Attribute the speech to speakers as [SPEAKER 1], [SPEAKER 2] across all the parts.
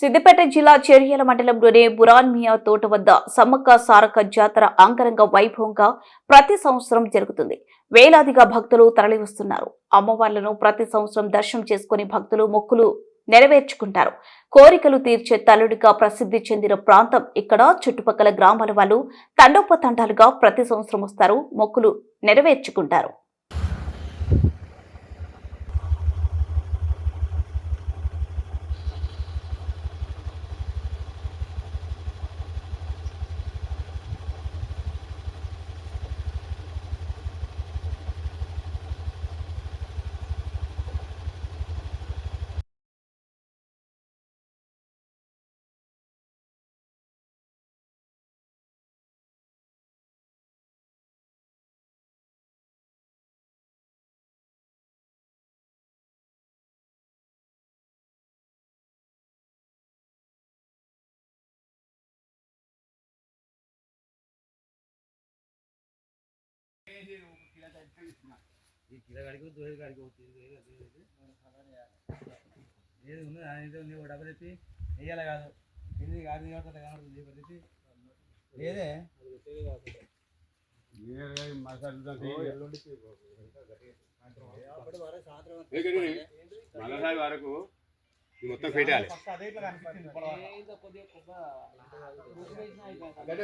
[SPEAKER 1] సిద్దిపేట జిల్లా చెర్యాల మండలంలోని బురాన్మియా తోట వద్ద సమ్మక్క సారక్క జాతర అంగరంగ వైభవంగా ప్రతి సంవత్సరం జరుగుతుంది. వేలాదిగా భక్తులు తరలివస్తున్నారు. అమ్మవార్లను ప్రతి సంవత్సరం దర్శనం చేసుకుని భక్తులు మొక్కులు నెరవేర్చుకుంటారు. కోరికలు తీర్చే తల్లుడిగా ప్రసిద్ధి చెందిన ప్రాంతం ఇక్కడ. చుట్టుపక్కల గ్రామాల వాళ్ళు తండోపతండాలుగా ప్రతి సంవత్సరం వస్తారు, మొక్కులు నెరవేర్చుకుంటారు.
[SPEAKER 2] డబ్బులు ఎత్తి వేయాలి కాదు ఇది కాదు కనబడుతుంది లేదే
[SPEAKER 3] మల్లసారి వరకు మొత్తం పెట్టాలి. గడ్డ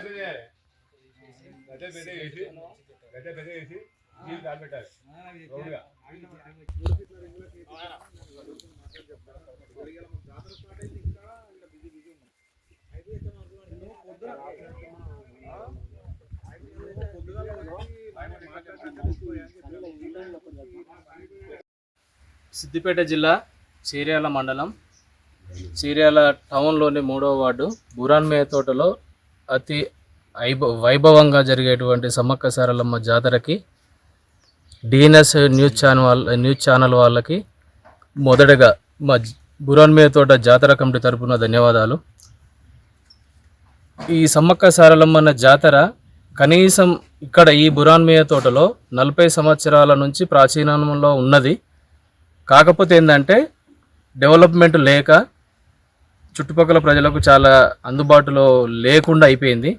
[SPEAKER 3] పెట్టేసి నీళ్ళు దాచిపెట్టాలి.
[SPEAKER 4] సిద్దిపేట జిల్లా చీర్యాల మండలం చీర్యాల టౌన్లోని 3వ వార్డు బురాన్మియా తోటలో అతి వైభవంగా జరిగేటువంటి సమ్మక్క సారలమ్మ జాతరకి డిఎన్ఎస్ న్యూస్ ఛానల్ వాళ్ళకి మొదటగా మా బురాన్మియా తోట జాతర కమిటీ తరపున ధన్యవాదాలు. ఈ సమ్మక్క సారలమ్మ జాతర కనీసం ఇక్కడ ఈ బురాన్మియా తోటలో 40 సంవత్సరాల నుంచి ప్రాచీనంలో ఉన్నది. కాకపోతే ఏంటంటే డెవలప్మెంట్ లేక చుట్టుపక్కల ప్రజలకు చాలా అందుబాటులో లేకుండా అయిపోయింది.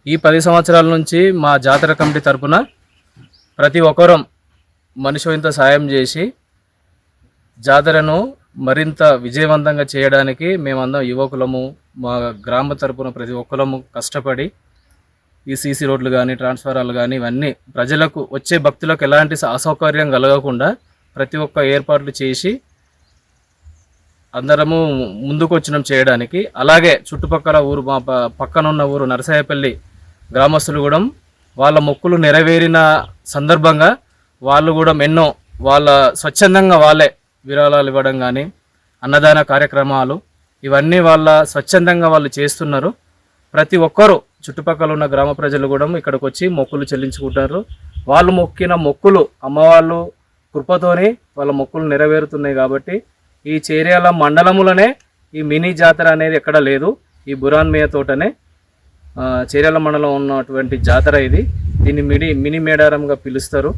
[SPEAKER 4] ఈ 10 సంవత్సరాల నుంచి మా జాతర కమిటీ తరపున ప్రతి ఒక్కరం మనిషి ఇంత సాయం చేసి జాతరను మరింత విజయవంతంగా చేయడానికి మేమందరం యువకులము మా గ్రామ తరపున ప్రతి ఒక్కరము కష్టపడి ఈ సీసీ రోడ్లు కానీ ట్రాన్స్ఫారాలు కానీ ఇవన్నీ ప్రజలకు వచ్చే భక్తులకు ఎలాంటి అసౌకర్యం కలగకుండా ప్రతి ఒక్క ఏర్పాట్లు చేసి అందరము ముందుకు వచ్చినాం చేయడానికి. అలాగే చుట్టుపక్కల ఊరు మా పక్కనున్న ఊరు నరసాయపల్లి గ్రామస్తులు కూడా వాళ్ళ మొక్కులు నెరవేరిన సందర్భంగా వాళ్ళు కూడా ఎన్నో వాళ్ళ స్వచ్ఛందంగా వాళ్ళే విరాళాలు ఇవ్వడం కానీ అన్నదాన కార్యక్రమాలు ఇవన్నీ వాళ్ళ స్వచ్ఛందంగా వాళ్ళు చేస్తున్నారు. ప్రతి ఒక్కరూ చుట్టుపక్కల ఉన్న గ్రామ ప్రజలు కూడా ఇక్కడికి వచ్చి మొక్కులు చెల్లించుకుంటారు. వాళ్ళు మొక్కిన మొక్కులు అమ్మవాళ్ళు కృపతోని వాళ్ళ మొక్కులు నెరవేరుతున్నాయి. కాబట్టి ఈ చీర్యాల మండలంలోనే ఈ మినీ జాతర అనేది ఎక్కడ లేదు. ఈ బురాన్మియా తోటనే చీర్యాల మండలం ఉన్నటువంటి జాతర ఇది. దీన్ని మినీ మేడారంగా పిలుస్తారు.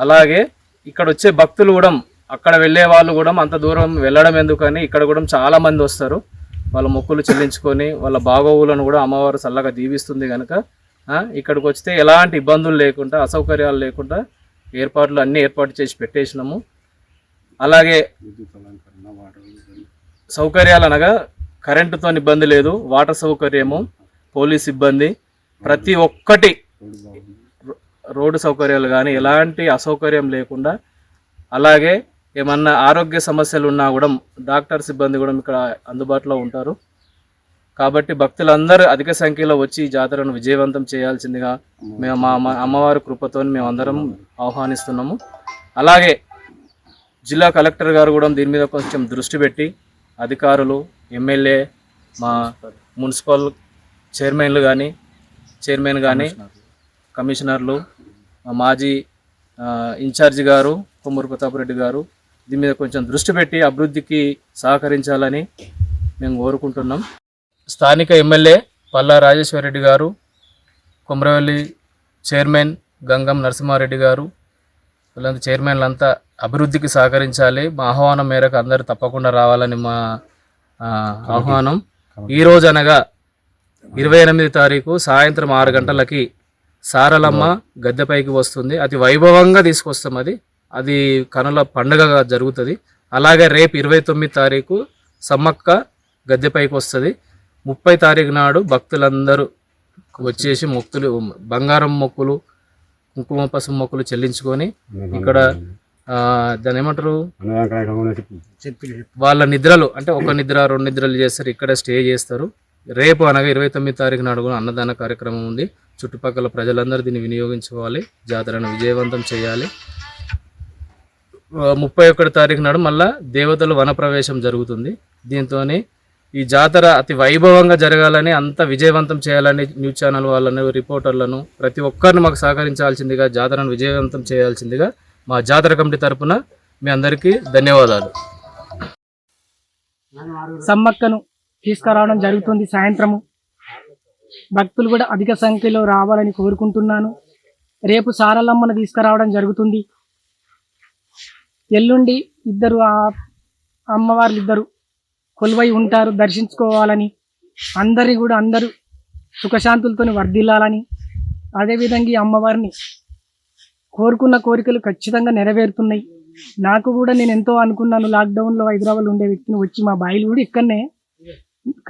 [SPEAKER 4] అలాగే ఇక్కడ వచ్చే భక్తులు కూడా అక్కడ వెళ్ళే వాళ్ళు కూడా అంత దూరం వెళ్ళడం ఎందుకని ఇక్కడ కూడా చాలామంది వస్తారు. వాళ్ళ మొక్కులు చెల్లించుకొని వాళ్ళ బాగోగులను కూడా అమ్మవారు చల్లగా దీవిస్తుంది కనుక ఇక్కడికి వస్తే ఎలాంటి ఇబ్బందులు లేకుండా అసౌకర్యాలు లేకుండా ఏర్పాట్లు అన్నీ ఏర్పాటు చేసి పెట్టేసినాము. అలాగే సౌకర్యాలు అనగా కరెంటుతో ఇబ్బంది లేదు, వాటర్ సౌకర్యము, పోలీస్ సిబ్బంది, ప్రతి ఒక్కటి రోడ్డు సౌకర్యాలు కానీ ఎలాంటి అసౌకర్యం లేకుండా, అలాగే ఏమన్నా ఆరోగ్య సమస్యలు ఉన్నా కూడా డాక్టర్ సిబ్బంది కూడా ఇక్కడ అందుబాటులో ఉంటారు. కాబట్టి భక్తులందరూ అధిక సంఖ్యలో వచ్చి ఈ జాతరను విజయవంతం చేయాల్సిందిగా మేము మా అమ్మవారి కృపతో మేమందరం ఆహ్వానిస్తున్నాము. అలాగే జిల్లా కలెక్టర్ గారు కూడా దీని మీద కొంచెం దృష్టి పెట్టి అధికారులు, ఎమ్మెల్యే, మా మున్సిపల్ చైర్మన్ కానీ కమిషనర్లు, మాజీ ఇన్ఛార్జి గారు కొమ్మూరు ప్రతాప్ రెడ్డి గారు దీని మీద కొంచెం దృష్టి పెట్టి అభివృద్ధికి సహకరించాలని మేము కోరుకుంటున్నాం. స్థానిక ఎమ్మెల్యే పల్లా రాజేశ్వరరెడ్డి గారు, కొమరవెల్లి చైర్మన్ గంగం నరసింహారెడ్డి గారు, వీళ్ళంతా చైర్మన్లంతా అభివృద్ధికి సహకరించాలి. మా ఆహ్వానం మేరకు అందరూ తప్పకుండా రావాలని మా ఆహ్వానం. ఈ రోజు అనగా 28 తారీఖు సాయంత్రం 6 గంటలకి సారలమ్మ గద్దెపైకి వస్తుంది. అతి వైభవంగా తీసుకొస్తాం. అది కనుల పండుగగా జరుగుతుంది. అలాగే రేపు 29 తారీఖు సమ్మక్క గద్దెపైకి వస్తుంది. 30 తారీఖు నాడు భక్తులందరూ వచ్చేసి బంగారం మొక్కులు, కుంకుమ పసుపు మొక్కులు చెల్లించుకొని ఇక్కడ దాని ఏమంటారు వాళ్ళ నిద్రలు అంటే 1 నిద్ర 2 నిద్రలు చేస్తారు. ఇక్కడ స్టే చేస్తారు. రేపు అనగా 29 తారీఖు నాడు కూడా అన్నదాన కార్యక్రమం ఉంది. చుట్టుపక్కల ప్రజలందరూ దీన్ని వినియోగించుకోవాలి. జాతరను విజయవంతం చేయాలి. 31 తారీఖు నాడు మళ్ళా దేవతలు వనప్రవేశం జరుగుతుంది. దీంతో ఈ జాతర అతి వైభవంగా జరగాలని, అంత విజయవంతం చేయాలని న్యూస్ ఛానల్ వాళ్ళను, రిపోర్టర్లను ప్రతి ఒక్కరిని మాకు సహకరించాల్సిందిగా, జాతరను విజయవంతం చేయాల్సిందిగా మా జాతర కమిటీ తరపున మీ అందరికీ ధన్యవాదాలు.
[SPEAKER 5] సమ్మక్కను తీసుకురావడం జరుగుతుంది. సాయంత్రము భక్తులు కూడా అధిక సంఖ్యలో రావాలని కోరుకుంటున్నాను. రేపు సారలమ్మను తీసుకురావడం జరుగుతుంది. ఎల్లుండి అమ్మవార్లు ఇద్దరు కొలువై ఉంటారు. దర్శించుకోవాలని, అందరూ సుఖశాంతులతో వర్ధిల్లాలని, అదేవిధంగా ఈ అమ్మవారిని కోరుకున్న కోరికలు ఖచ్చితంగా నెరవేరుతున్నాయి. నాకు కూడా నేను ఎంతో అనుకున్నాను. లాక్డౌన్లో హైదరాబాద్ ఉండే వ్యక్తిని వచ్చి, మా బాయిలు కూడా ఇక్కడనే,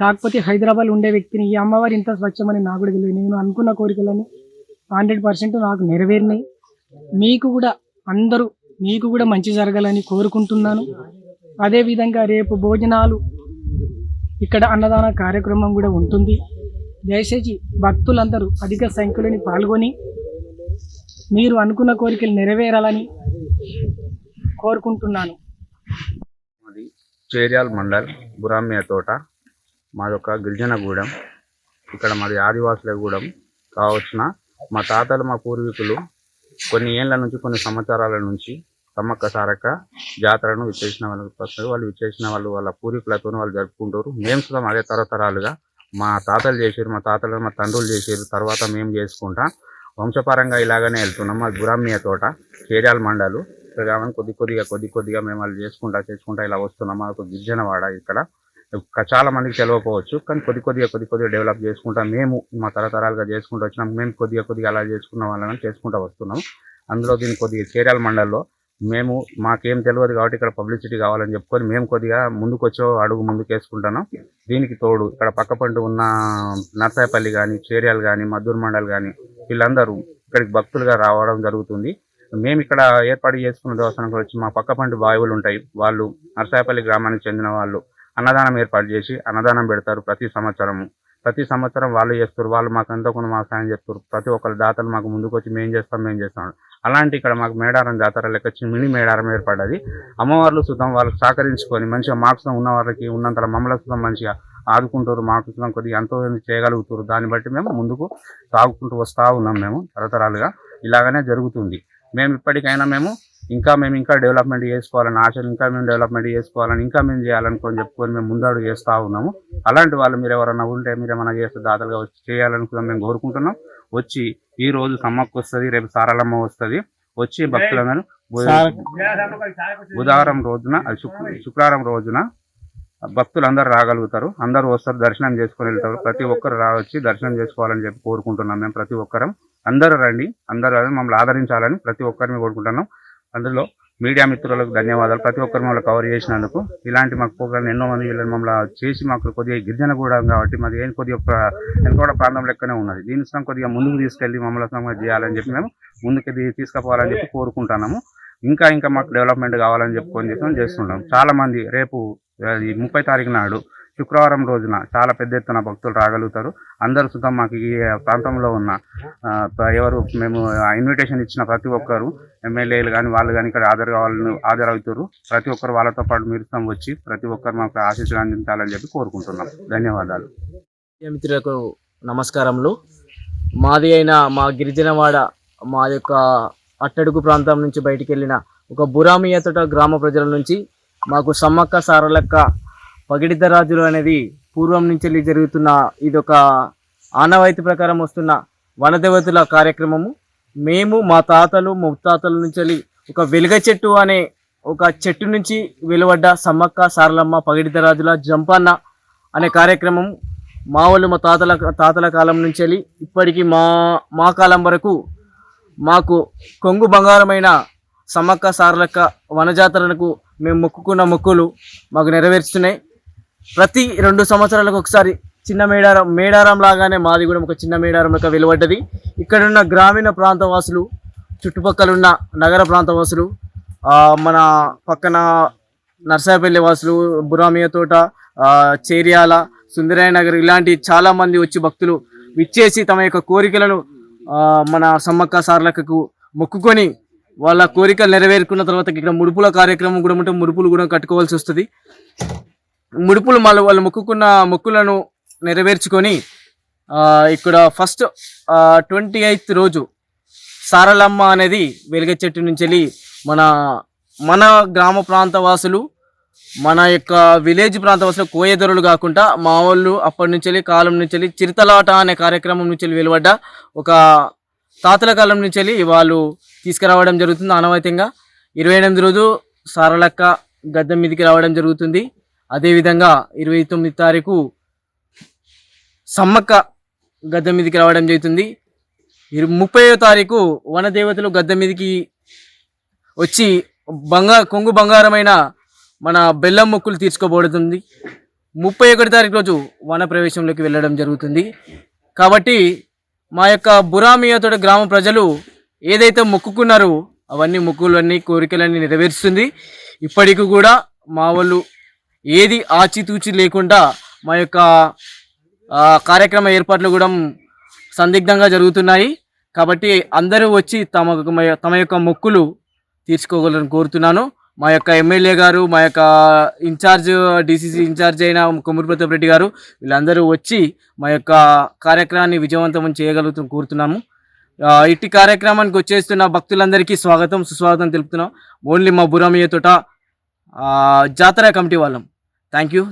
[SPEAKER 5] కాకపోతే హైదరాబాద్ ఉండే వ్యక్తిని ఈ అమ్మవారు ఇంత స్వచ్ఛమని నాకు కూడా తెలియదు. నేను అనుకున్న కోరికలని 100% నాకు నెరవేరినాయి. మీకు కూడా మంచి జరగాలని కోరుకుంటున్నాను. అదేవిధంగా రేపు భోజనాలు, ఇక్కడ అన్నదాన కార్యక్రమం కూడా ఉంటుంది. దయచేసి భక్తులందరూ అధిక సంఖ్యలో పాల్గొని మీరు అనుకున్న కోరికలు నెరవేరాలని కోరుకుంటున్నాను.
[SPEAKER 6] మాది చేర్యాల మండల్ బురామియా తోట. మాదొక గిరిజన గూడెం. ఇక్కడ మాది ఆదివాసుల గూడెం కావచ్చున మా తాతలు, మా పూర్వీకులు కొన్ని ఏళ్ళ నుంచి, కొన్ని సంవత్సరాల నుంచి సమ్మక్క సారక్క జాతరను విచ్చేసిన వాళ్ళు విచ్చేసిన వాళ్ళ పూర్వీకులతో వాళ్ళు జరుపుకుంటారు. మేము కూడా అదే తరతరాలుగా మా తాతలు చేసారు, మా తండ్రులు చేసారు, తర్వాత మేము చేసుకుంటా వంశపరంగా ఇలాగనే వెళ్తున్నాం. మా బురామియా తోట చేర్యాల మండలు కొద్ది కొద్దిగా మేము వాళ్ళు చేసుకుంటా ఇలా వస్తున్నాం. మాకు గిరిజనవాడ. ఇక్కడ చాలా మందికి తెలియకపోవచ్చు, కానీ కొద్ది కొద్దిగా డెవలప్ చేసుకుంటా మేము మా తరతరాలుగా చేసుకుంటూ వచ్చినాం. మేము కొద్దిగా అలా చేసుకున్న వాళ్ళని చేసుకుంటూ వస్తున్నాం. అందులో దీన్ని కొద్దిగా చేర్యాల మండల్లో మేము మాకేం తెలియదు కాబట్టి ఇక్కడ పబ్లిసిటీ కావాలని చెప్పుకొని మేము కొద్దిగా ముందుకు అడుగు ముందుకు వేసుకుంటున్నాం. దీనికి తోడు ఇక్కడ పక్క పండు ఉన్న నర్సాయపల్లి కానీ, చేర్యాలు కానీ, మద్దూరు మండల్ కానీ వీళ్ళందరూ ఇక్కడికి భక్తులుగా రావడం జరుగుతుంది. మేము ఇక్కడ ఏర్పాటు చేసుకున్న దేవస్థానం వచ్చి మా పక్క పండు బావులు ఉంటాయి. వాళ్ళు నర్సాయపల్లి గ్రామానికి చెందిన వాళ్ళు అన్నదానం ఏర్పాటు చేసి అన్నదానం పెడతారు. ప్రతి సంవత్సరం వాళ్ళు చేస్తారు. వాళ్ళు మాకు ఎంతో కొంత మా సాయం చేస్తారు. ప్రతి ఒక్కరు దాతలు మాకు ముందుకు వచ్చి మేము చేస్తాం. అలాంటి ఇక్కడ మాకు మేడారం జాతర లెక్క మినీ మేడారం ఏర్పడ్డది. అమ్మవార్లు సుతం వాళ్ళకి సహకరించుకొని మంచిగా మాకు ఉన్న వాళ్ళకి ఉన్నంత మమ్మల్ని సుతం మంచిగా ఆదుకుంటారు. మాకు సుతం కొద్దిగా ఎంతో చేయగలుగుతారు. దాన్ని బట్టి మేము ముందుకు సాగుకుంటూ వస్తూ ఉన్నాం. మేము తరతరాలుగా ఇలాగనే జరుగుతుంది. మేము ఇప్పటికైనా మేము ఇంకా డెవలప్మెంట్ చేసుకోవాలని ఆశలు, మేము డెవలప్మెంట్ చేసుకోవాలని, మేము చేయాలనుకొని చెప్పుకొని మేము ముందడుగు చేస్తూ ఉన్నాము. అలాంటి వాళ్ళు మీరు ఎవరైనా ఉంటే, మీరు ఏమైనా చేస్తే దాతలుగా వచ్చి చేయాలనుకున్నాం మేము కోరుకుంటున్నాం. వచ్చి ఈ రోజు సమ్మక్క వస్తుంది, రేపు సారలమ్మ వస్తుంది. వచ్చి భక్తులందరూ శుక్రవారం రోజున భక్తులందరూ రాగలుగుతారు. అందరూ వస్తారు, దర్శనం చేసుకొని వెళ్తారు. ప్రతి ఒక్కరు రావచ్చి దర్శనం చేసుకోవాలని చెప్పి కోరుకుంటున్నాం. మేము ప్రతి ఒక్కరం అందరూ రండి, మమ్మల్ని ఆదరించాలని ప్రతి ఒక్కరిని కోరుకుంటున్నాం. అందులో మీడియా మిత్రులకు ధన్యవాదాలు. ప్రతి ఒక్కరు మమ్మల్ని కవర్ చేసినందుకు. ఇలాంటి మాకు ప్రోగ్రాం ఎన్నో మంది వీళ్ళని మమ్మల్ని చేసి మాకు కొద్దిగా గిరిజన కూడా కాబట్టి మాది కొద్దిగా వెనుకబడ ప్రాంతం లెక్కనే ఉన్నది. దీని కొద్దిగా ముందుకు తీసుకెళ్ళి మమ్మల్ని చేయాలని చెప్పి మేము ముందుకు తీసుకుపోవాలని చెప్పి కోరుకుంటున్నాము. ఇంకా మాకు డెవలప్మెంట్ కావాలని చెప్పుకొని చేస్తున్నాం. చాలా మంది రేపు 30 తారీఖు నాడు శుక్రవారం రోజున చాలా పెద్ద ఎత్తున భక్తులు రాగలుగుతారు. అందరూ సుతం మాకు ఈ ప్రాంతంలో ఉన్న మేము ఇన్విటేషన్ ఇచ్చిన ప్రతి ఒక్కరు ఎమ్మెల్యేలు కానీ వాళ్ళు కానీ ఇక్కడ హాజరవుతారు. ప్రతి ఒక్కరు వాళ్ళతో పాటు మీరు వచ్చి ప్రతి ఒక్కరు మాకు ఆశీస్సులు అందించాలని చెప్పి కోరుకుంటున్నాం. ధన్యవాదాలు.
[SPEAKER 7] మిత్రులకు నమస్కారములు. మాది అయిన మా గిరిజనవాడ, మా యొక్క అట్టడుగు ప్రాంతం నుంచి బయటికి వెళ్ళిన ఒక బురామియతట గ్రామ ప్రజల నుంచి మాకు సమ్మక్క సారలక్క పగిడిద్ద రాజులు అనేది పూర్వం నుంచి జరుగుతున్న ఇదొక ఆనవాయితీ ప్రకారం వస్తున్న వనదేవతల కార్యక్రమము. మేము మా తాతలు ముత్తాతల నుంచి ఒక వెలుగ చెట్టు అనే ఒక చెట్టు నుంచి వెలువడ్డ సమ్మక్క సారలమ్మ పగిడితరాజుల జంపన్న అనే కార్యక్రమం మా వాళ్ళు మా తాతల కాలం నుంచి వెళ్ళి ఇప్పటికీ మా కాలం వరకు మాకు కొంగు బంగారమైన సమ్మక్క సారలక్క వనజాతరలకు మేము మొక్కుకున్న మొక్కులు మాకు నెరవేరుస్తున్నాయి. ప్రతి 2 సంవత్సరాలకు ఒకసారి చిన్న మేడారం లాగానే మాది కూడా ఒక చిన్న మేడారం లెక్క వెలువడ్డది. ఇక్కడున్న గ్రామీణ ప్రాంత వాసులు, చుట్టుపక్కల ఉన్న నగర ప్రాంత వాసులు, మన పక్కన నర్సాపల్లి వాసులు, బురామియ తోట, చేర్యాల, సుందరయ్య నగర్ ఇలాంటి చాలా మంది వచ్చి భక్తులు విచ్చేసి తమ యొక్క కోరికలను మన సమ్మక్క సారలక్కకు మొక్కుకొని వాళ్ళ కోరికలు నెరవేరుకున్న తర్వాత ఇక్కడ ముడుపుల కార్యక్రమం కూడా ఉంటే ముడుపులు కూడా కట్టుకోవాల్సి వస్తుంది. ముడుపులు వాళ్ళు మొక్కుకున్న మొక్కులను నెరవేర్చుకొని ఇక్కడ ఫస్ట్ 28th రోజు సారలమ్మ అనేది వెలుగ చెట్టు నుంచి వెళ్ళి మన గ్రామ ప్రాంత వాసులు, మన యొక్క విలేజ్ ప్రాంత వాసులు కోయదొరలు కాకుండా మా వాళ్ళు అప్పటి నుంచి కాలం నుంచి చిరుతలాట అనే కార్యక్రమం నుంచి వెలువడ్డ ఒక తాతల కాలం నుంచి వాళ్ళు తీసుకురావడం జరుగుతుంది. ఆనవాయితీగా 28 రోజు సారలక్క గద్దె మీదకి రావడం జరుగుతుంది. అదేవిధంగా 29 తారీఖు సమ్మక్క గద్దె మీదకి రావడం జరుగుతుంది. 30వ తారీఖు వనదేవతలు గద్దె మీదకి వచ్చి కొంగు బంగారమైన మన బెల్లం మొక్కులు తీర్చుకోబడుతుంది. 31వ తారీఖు రోజు వన ప్రవేశంలోకి వెళ్ళడం జరుగుతుంది. కాబట్టి మా యొక్క బురామియాతోట గ్రామ ప్రజలు ఏదైతే మొక్కుకున్నారో అవన్నీ మొక్కులన్నీ కోరికలన్నీ నెరవేరుస్తుంది. ఇప్పటికి కూడా మా వాళ్ళు ఏది ఆచితూచి లేకుండా మా యొక్క కార్యక్రమ ఏర్పాట్లు కూడా సందిగ్ధంగా జరుగుతున్నాయి. కాబట్టి అందరూ వచ్చి తమ యొక్క మొక్కులు తీర్చుకోగలని కోరుతున్నాను. మా యొక్క ఎమ్మెల్యే గారు, మా యొక్క డిసిసి ఇన్ఛార్జ్ అయిన కొమ్మూరి ప్రతాప్ రెడ్డి గారు వీళ్ళందరూ వచ్చి మా యొక్క కార్యక్రమాన్ని విజయవంతం చేయగలుగుతాం కోరుతున్నాము. ఇట్టి కార్యక్రమానికి వచ్చేస్తున్న భక్తులందరికీ స్వాగతం సుస్వాగతం తెలుపుతున్నాం. ఓన్లీ మా బురామియ తోట జాతర కమిటీ వాళ్ళం. Thank you.